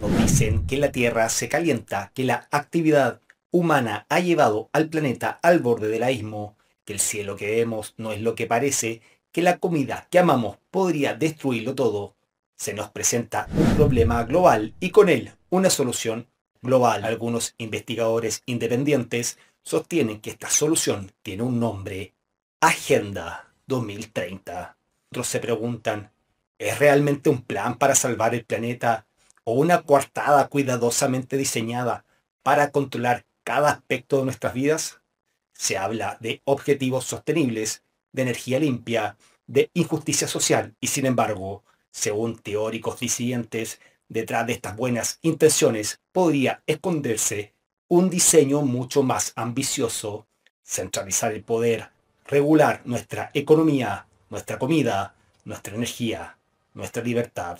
Nos dicen que la Tierra se calienta, que la actividad humana ha llevado al planeta al borde del abismo, que el cielo que vemos no es lo que parece, que la comida que amamos podría destruirlo todo. Se nos presenta un problema global y con él una solución global. Algunos investigadores independientes sostienen que esta solución tiene un nombre: Agenda 2030. Otros se preguntan, ¿es realmente un plan para salvar el planeta o una coartada cuidadosamente diseñada para controlar cada aspecto de nuestras vidas? Se habla de objetivos sostenibles, de energía limpia, de injusticia social y sin embargo, según teóricos disidentes, detrás de estas buenas intenciones podría esconderse un diseño mucho más ambicioso: centralizar el poder, regular nuestra economía, nuestra comida, nuestra energía, nuestra libertad.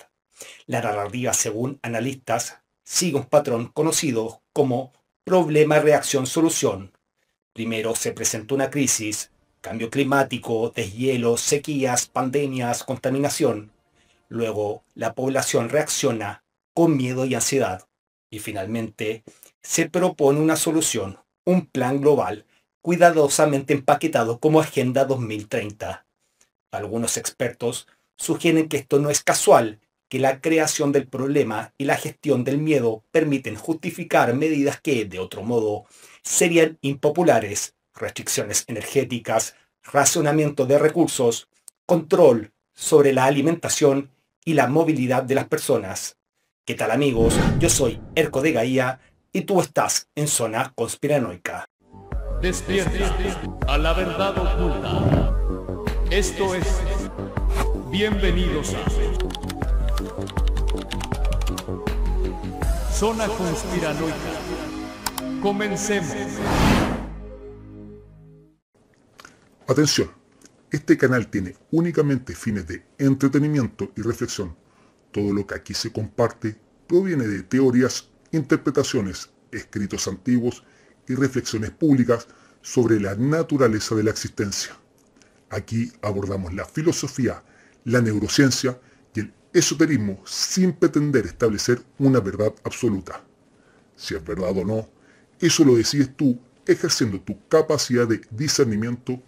La narrativa, según analistas, sigue un patrón conocido como problema-reacción-solución. Primero se presentó una crisis: cambio climático, deshielo, sequías, pandemias, contaminación. Luego la población reacciona con miedo y ansiedad. Y finalmente se propone una solución, un plan global, cuidadosamente empaquetado como Agenda 2030. Algunos expertos sugieren que esto no es casual, que la creación del problema y la gestión del miedo permiten justificar medidas que, de otro modo, serían impopulares: restricciones energéticas, racionamiento de recursos, control sobre la alimentación y la movilidad de las personas. ¿Qué tal, amigos? Yo soy Erco de Gaia y tú estás en Zona Conspiranoica. Despierta a la verdad oculta. Esto es Bienvenidos a Zona Conspiranoica. Comencemos. Atención, este canal tiene únicamente fines de entretenimiento y reflexión. Todo lo que aquí se comparte proviene de teorías, interpretaciones, escritos antiguos y reflexiones públicas sobre la naturaleza de la existencia. Aquí abordamos la filosofía, la neurociencia y el esoterismo sin pretender establecer una verdad absoluta. Si es verdad o no, eso lo decides tú ejerciendo tu capacidad de discernimiento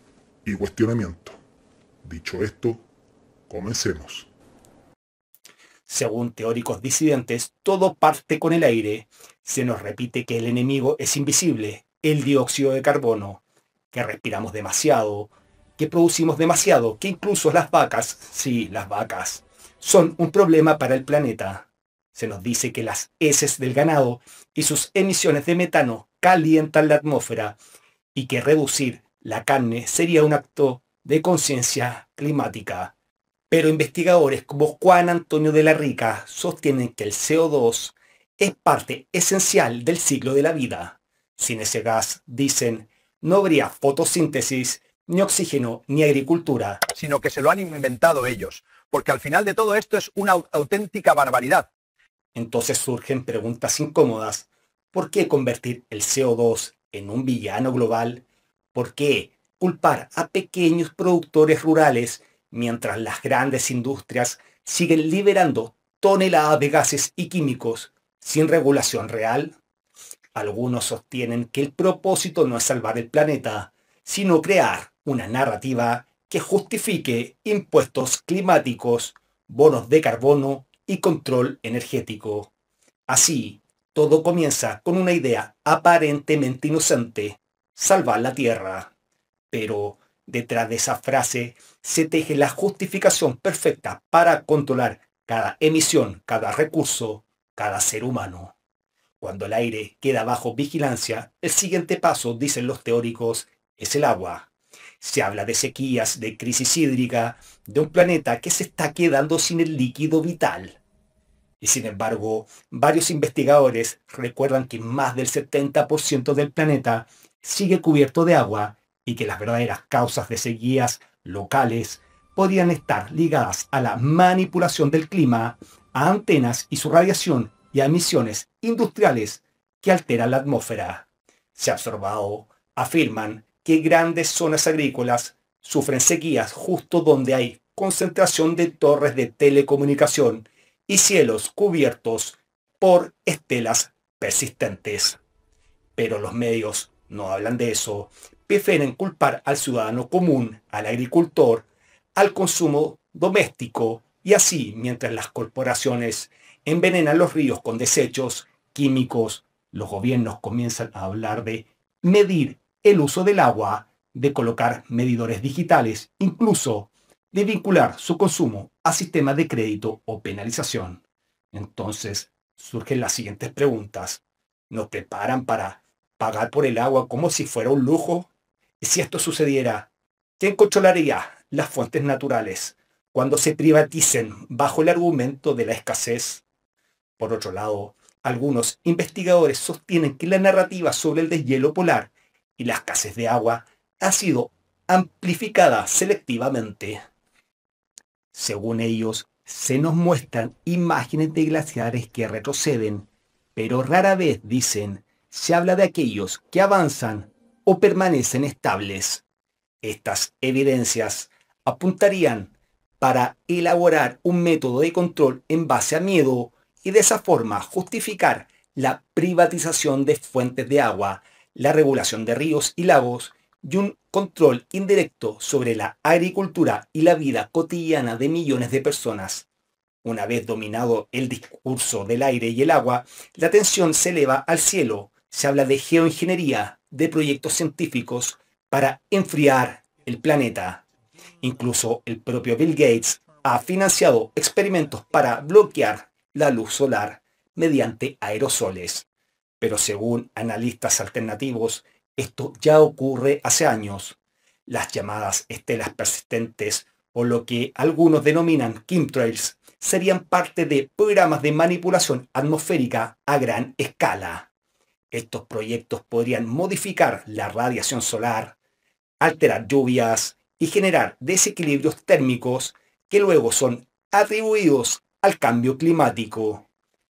y cuestionamiento. Dicho esto, comencemos. Según teóricos disidentes, todo parte con el aire. Se nos repite que el enemigo es invisible: el dióxido de carbono, que respiramos demasiado, que producimos demasiado, que incluso las vacas, sí, las vacas, son un problema para el planeta. Se nos dice que las heces del ganado y sus emisiones de metano calientan la atmósfera y que reducir la carne sería un acto de conciencia climática. Pero investigadores como Juan Antonio de la Rica sostienen que el CO2 es parte esencial del ciclo de la vida. Sin ese gas, dicen, no habría fotosíntesis, ni oxígeno, ni agricultura. Sino que se lo han inventado ellos, porque al final de todo esto es una auténtica barbaridad. Entonces surgen preguntas incómodas. ¿Por qué convertir el CO2 en un villano global? ¿Por qué culpar a pequeños productores rurales mientras las grandes industrias siguen liberando toneladas de gases y químicos sin regulación real? Algunos sostienen que el propósito no es salvar el planeta, sino crear una narrativa que justifique impuestos climáticos, bonos de carbono y control energético. Así, todo comienza con una idea aparentemente inocente: salvar la Tierra. Pero detrás de esa frase se teje la justificación perfecta para controlar cada emisión, cada recurso, cada ser humano. Cuando el aire queda bajo vigilancia, el siguiente paso, dicen los teóricos, es el agua. Se habla de sequías, de crisis hídrica, de un planeta que se está quedando sin el líquido vital. Y sin embargo, varios investigadores recuerdan que más del 70% del planeta sigue cubierto de agua y que las verdaderas causas de sequías locales podrían estar ligadas a la manipulación del clima, a antenas y su radiación y a emisiones industriales que alteran la atmósfera. Se ha observado, afirman, que grandes zonas agrícolas sufren sequías justo donde hay concentración de torres de telecomunicación y cielos cubiertos por estelas persistentes. Pero los medios no hablan de eso. Prefieren culpar al ciudadano común, al agricultor, al consumo doméstico, y así, mientras las corporaciones envenenan los ríos con desechos químicos, los gobiernos comienzan a hablar de medir el uso del agua, de colocar medidores digitales, incluso de vincular su consumo a sistemas de crédito o penalización. Entonces surgen las siguientes preguntas. ¿Nos preparan para pagar por el agua como si fuera un lujo? Y si esto sucediera, ¿quién controlaría las fuentes naturales cuando se privaticen bajo el argumento de la escasez? Por otro lado, algunos investigadores sostienen que la narrativa sobre el deshielo polar y la escasez de agua ha sido amplificada selectivamente. Según ellos, se nos muestran imágenes de glaciares que retroceden, pero rara vez, dicen, se habla de aquellos que avanzan o permanecen estables. Estas evidencias apuntarían para elaborar un método de control en base a miedo y de esa forma justificar la privatización de fuentes de agua, la regulación de ríos y lagos y un control indirecto sobre la agricultura y la vida cotidiana de millones de personas. Una vez dominado el discurso del aire y el agua, la tensión se eleva al cielo. Se habla de geoingeniería, de proyectos científicos para enfriar el planeta. Incluso el propio Bill Gates ha financiado experimentos para bloquear la luz solar mediante aerosoles. Pero según analistas alternativos, esto ya ocurre hace años. Las llamadas estelas persistentes, o lo que algunos denominan chemtrails, serían parte de programas de manipulación atmosférica a gran escala. Estos proyectos podrían modificar la radiación solar, alterar lluvias y generar desequilibrios térmicos que luego son atribuidos al cambio climático.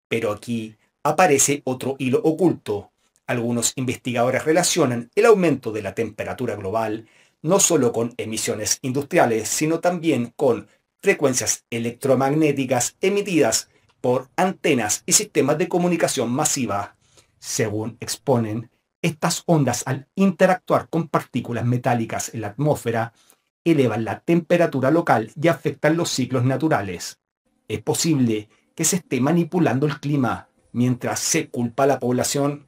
Pero aquí aparece otro hilo oculto. Algunos investigadores relacionan el aumento de la temperatura global no solo con emisiones industriales, sino también con frecuencias electromagnéticas emitidas por antenas y sistemas de comunicación masiva. Según exponen, estas ondas, al interactuar con partículas metálicas en la atmósfera, elevan la temperatura local y afectan los ciclos naturales. ¿Es posible que se esté manipulando el clima mientras se culpa a la población?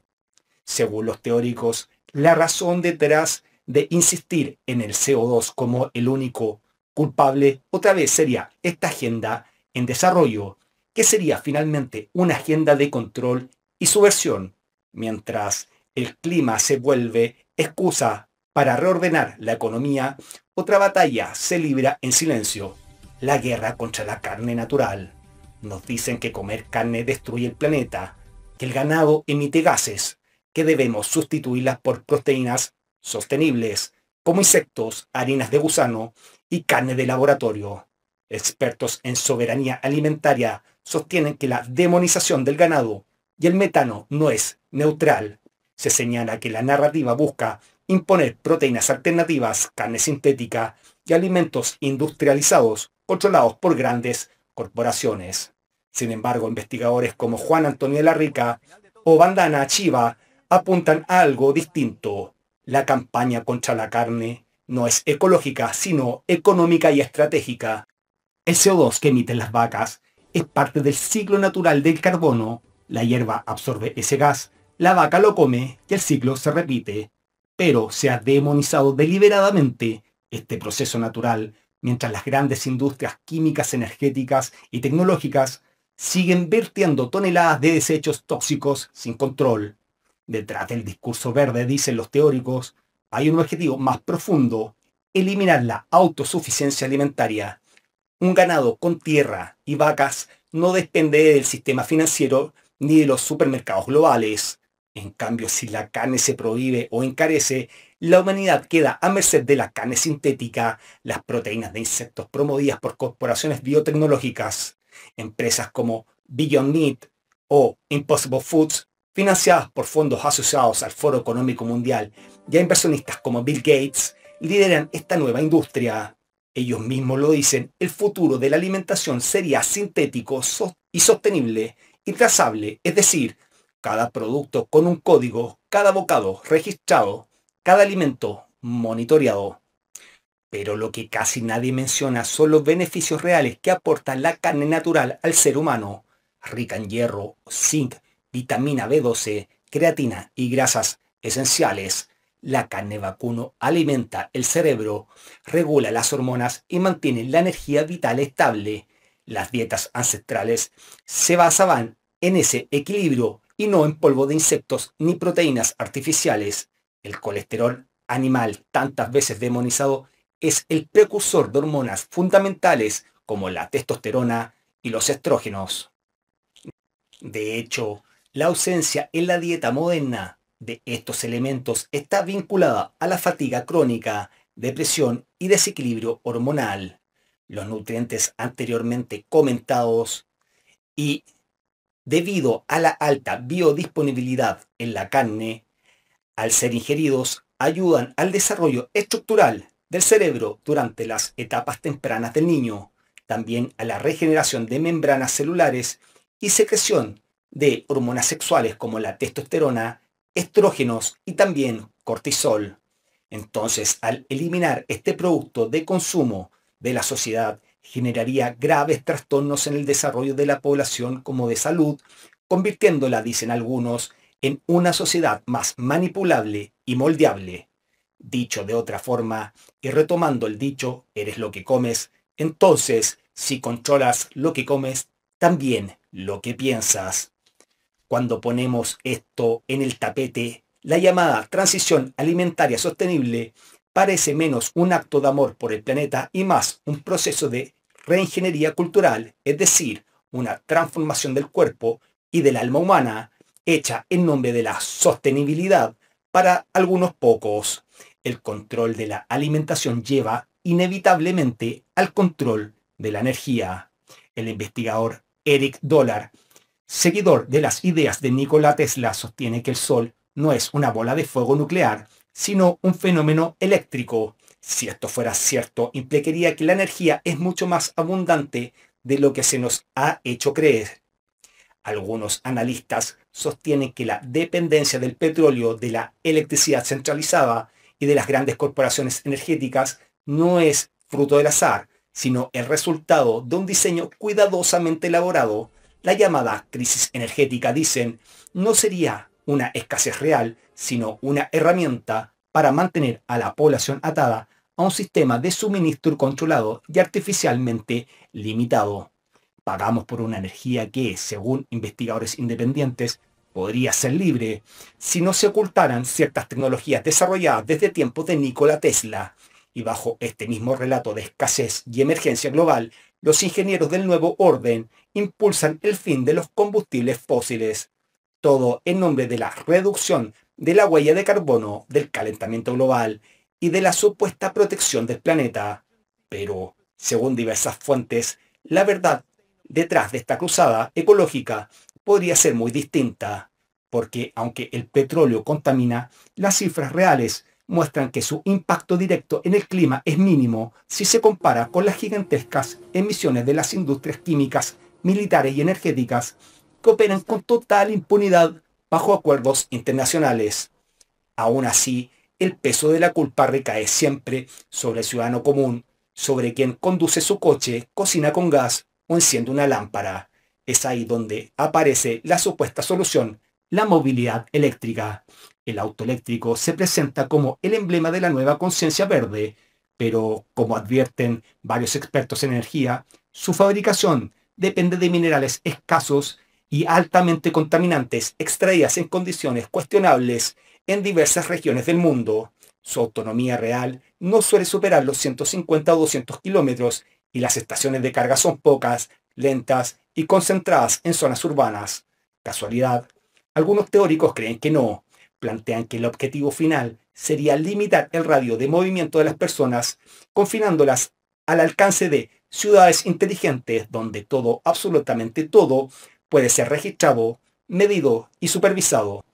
Según los teóricos, la razón detrás de insistir en el CO2 como el único culpable otra vez sería esta agenda en desarrollo, que sería finalmente una agenda de control y subversión, mientras el clima se vuelve excusa para reordenar la economía. Otra batalla se libra en silencio, la guerra contra la carne natural. Nos dicen que comer carne destruye el planeta, que el ganado emite gases, que debemos sustituirlas por proteínas sostenibles, como insectos, harinas de gusano y carne de laboratorio. Expertos en soberanía alimentaria sostienen que la demonización del ganado y el metano no es neutral. Se señala que la narrativa busca imponer proteínas alternativas, carne sintética y alimentos industrializados controlados por grandes corporaciones. Sin embargo, investigadores como Juan Antonio de la Rica o Vandana Shiva apuntan a algo distinto. La campaña contra la carne no es ecológica, sino económica y estratégica. El CO2 que emiten las vacas es parte del ciclo natural del carbono. La hierba absorbe ese gas, la vaca lo come y el ciclo se repite. Pero se ha demonizado deliberadamente este proceso natural, mientras las grandes industrias químicas, energéticas y tecnológicas siguen vertiendo toneladas de desechos tóxicos sin control. Detrás del discurso verde, dicen los teóricos, hay un objetivo más profundo: eliminar la autosuficiencia alimentaria. Un ganado con tierra y vacas no depende del sistema financiero ni de los supermercados globales. En cambio, si la carne se prohíbe o encarece, la humanidad queda a merced de la carne sintética, las proteínas de insectos promovidas por corporaciones biotecnológicas. Empresas como Beyond Meat o Impossible Foods, financiadas por fondos asociados al Foro Económico Mundial y a inversionistas como Bill Gates, lideran esta nueva industria. Ellos mismos lo dicen, el futuro de la alimentación sería sintético y sostenible, y trazable, es decir, cada producto con un código, cada bocado registrado, cada alimento monitoreado. Pero lo que casi nadie menciona son los beneficios reales que aporta la carne natural al ser humano, rica en hierro, zinc, vitamina B12, creatina y grasas esenciales. La carne vacuno alimenta el cerebro, regula las hormonas y mantiene la energía vital estable. Las dietas ancestrales se basaban en ese equilibrio y no en polvo de insectos ni proteínas artificiales. El colesterol animal, tantas veces demonizado, es el precursor de hormonas fundamentales como la testosterona y los estrógenos. De hecho, la ausencia en la dieta moderna de estos elementos está vinculada a la fatiga crónica, depresión y desequilibrio hormonal. Los nutrientes anteriormente comentados y debido a la alta biodisponibilidad en la carne, al ser ingeridos, ayudan al desarrollo estructural del cerebro durante las etapas tempranas del niño, también a la regeneración de membranas celulares y secreción de hormonas sexuales como la testosterona, estrógenos y también cortisol. Entonces, al eliminar este producto de consumo de la sociedad, generaría graves trastornos en el desarrollo de la población como de salud, convirtiéndola, dicen algunos, en una sociedad más manipulable y moldeable. Dicho de otra forma, y retomando el dicho, eres lo que comes, entonces, si controlas lo que comes, también lo que piensas. Cuando ponemos esto en el tapete, la llamada transición alimentaria sostenible parece menos un acto de amor por el planeta y más un proceso de reingeniería cultural, es decir, una transformación del cuerpo y del alma humana hecha en nombre de la sostenibilidad para algunos pocos. El control de la alimentación lleva inevitablemente al control de la energía. El investigador Eric Dollar, seguidor de las ideas de Nikola Tesla, sostiene que el Sol no es una bola de fuego nuclear, sino un fenómeno eléctrico. Si esto fuera cierto, implicaría que la energía es mucho más abundante de lo que se nos ha hecho creer. Algunos analistas sostienen que la dependencia del petróleo, de la electricidad centralizada y de las grandes corporaciones energéticas no es fruto del azar, sino el resultado de un diseño cuidadosamente elaborado. La llamada crisis energética, dicen, no sería una escasez real, sino una herramienta para mantener a la población atada a un sistema de suministro controlado y artificialmente limitado. Pagamos por una energía que, según investigadores independientes, podría ser libre si no se ocultaran ciertas tecnologías desarrolladas desde tiempos de Nikola Tesla. Y bajo este mismo relato de escasez y emergencia global, los ingenieros del nuevo orden impulsan el fin de los combustibles fósiles. Todo en nombre de la reducción de la huella de carbono, del calentamiento global y de la supuesta protección del planeta. Pero, según diversas fuentes, la verdad detrás de esta cruzada ecológica podría ser muy distinta, porque aunque el petróleo contamina, las cifras reales muestran que su impacto directo en el clima es mínimo si se compara con las gigantescas emisiones de las industrias químicas, militares y energéticas que operan con total impunidad bajo acuerdos internacionales. Aún así, el peso de la culpa recae siempre sobre el ciudadano común, sobre quien conduce su coche, cocina con gas o enciende una lámpara. Es ahí donde aparece la supuesta solución, la movilidad eléctrica. El auto eléctrico se presenta como el emblema de la nueva conciencia verde, pero, como advierten varios expertos en energía, su fabricación depende de minerales escasos y altamente contaminantes extraídas en condiciones cuestionables en diversas regiones del mundo. Su autonomía real no suele superar los 150 o 200 kilómetros y las estaciones de carga son pocas, lentas y concentradas en zonas urbanas. ¿Casualidad? Algunos teóricos creen que no. Plantean que el objetivo final sería limitar el radio de movimiento de las personas, confinándolas al alcance de ciudades inteligentes donde todo, absolutamente todo, puede ser registrado, medido y supervisado.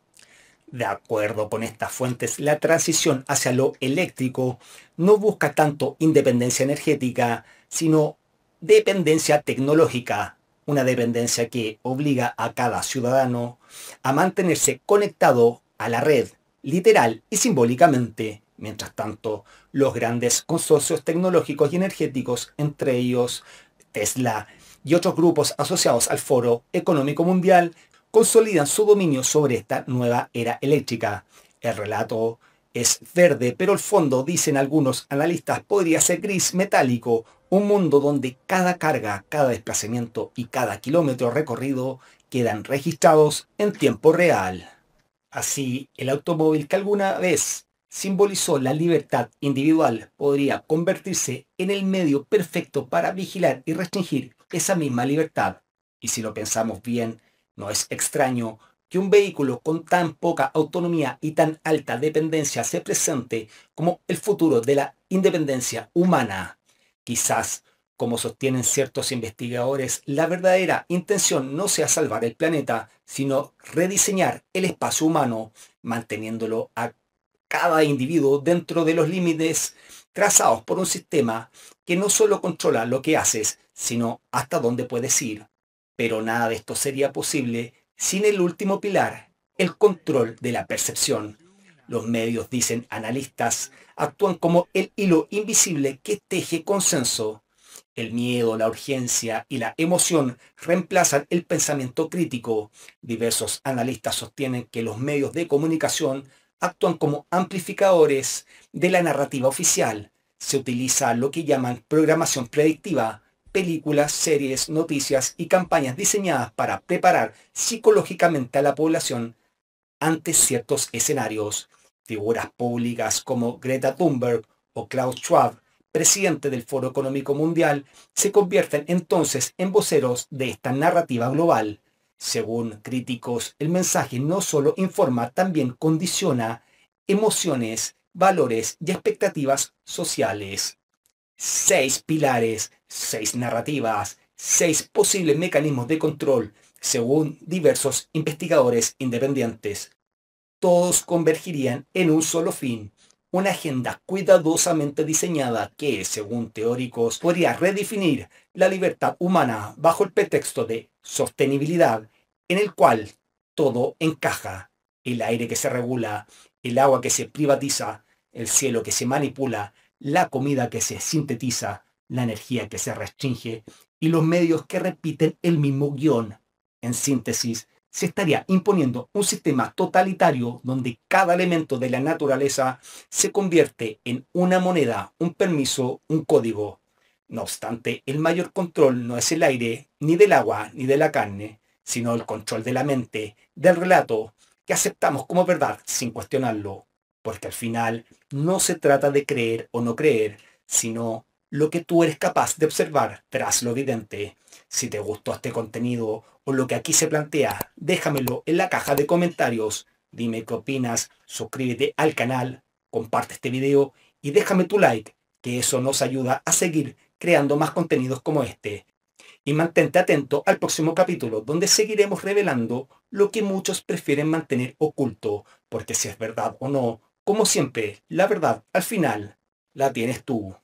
De acuerdo con estas fuentes, la transición hacia lo eléctrico no busca tanto independencia energética, sino dependencia tecnológica. una dependencia que obliga a cada ciudadano a mantenerse conectado a la red, literal y simbólicamente. Mientras tanto, los grandes consorcios tecnológicos y energéticos, entre ellos Tesla y otros grupos asociados al Foro Económico Mundial, consolidan su dominio sobre esta nueva era eléctrica. El relato es verde, pero el fondo, dicen algunos analistas, podría ser gris metálico, un mundo donde cada carga, cada desplazamiento y cada kilómetro recorrido quedan registrados en tiempo real. Así, el automóvil que alguna vez simbolizó la libertad individual podría convertirse en el medio perfecto para vigilar y restringir esa misma libertad. Y si lo pensamos bien, no es extraño que un vehículo con tan poca autonomía y tan alta dependencia se presente como el futuro de la independencia humana. Quizás, como sostienen ciertos investigadores, la verdadera intención no sea salvar el planeta, sino rediseñar el espacio humano, manteniéndolo a cada individuo dentro de los límites trazados por un sistema que no solo controla lo que haces, sino hasta dónde puedes ir. Pero nada de esto sería posible sin el último pilar, el control de la percepción. Los medios, dicen analistas, actúan como el hilo invisible que teje consenso. El miedo, la urgencia y la emoción reemplazan el pensamiento crítico. Diversos analistas sostienen que los medios de comunicación actúan como amplificadores de la narrativa oficial. Se utiliza lo que llaman programación predictiva, películas, series, noticias y campañas diseñadas para preparar psicológicamente a la población ante ciertos escenarios. Figuras públicas como Greta Thunberg o Klaus Schwab, presidente del Foro Económico Mundial, se convierten entonces en voceros de esta narrativa global. Según críticos, el mensaje no solo informa, también condiciona emociones, valores y expectativas sociales. 6 pilares, 6 narrativas, 6 posibles mecanismos de control, según diversos investigadores independientes. Todos convergirían en un solo fin, una agenda cuidadosamente diseñada que, según teóricos, podría redefinir la libertad humana bajo el pretexto de sostenibilidad, en el cual todo encaja: el aire que se regula, el agua que se privatiza, el cielo que se manipula, la comida que se sintetiza, la energía que se restringe y los medios que repiten el mismo guión. En síntesis, se estaría imponiendo un sistema totalitario donde cada elemento de la naturaleza se convierte en una moneda, un permiso, un código. No obstante, el mayor control no es el aire, ni del agua, ni de la carne, sino el control de la mente, del relato, que aceptamos como verdad sin cuestionarlo. Porque al final no se trata de creer o no creer, sino lo que tú eres capaz de observar tras lo evidente. Si te gustó este contenido o lo que aquí se plantea, déjamelo en la caja de comentarios. Dime qué opinas, suscríbete al canal, comparte este video y déjame tu like, que eso nos ayuda a seguir creando más contenidos como este. Y mantente atento al próximo capítulo, donde seguiremos revelando lo que muchos prefieren mantener oculto, porque si es verdad o no, como siempre, la verdad al final la tienes tú.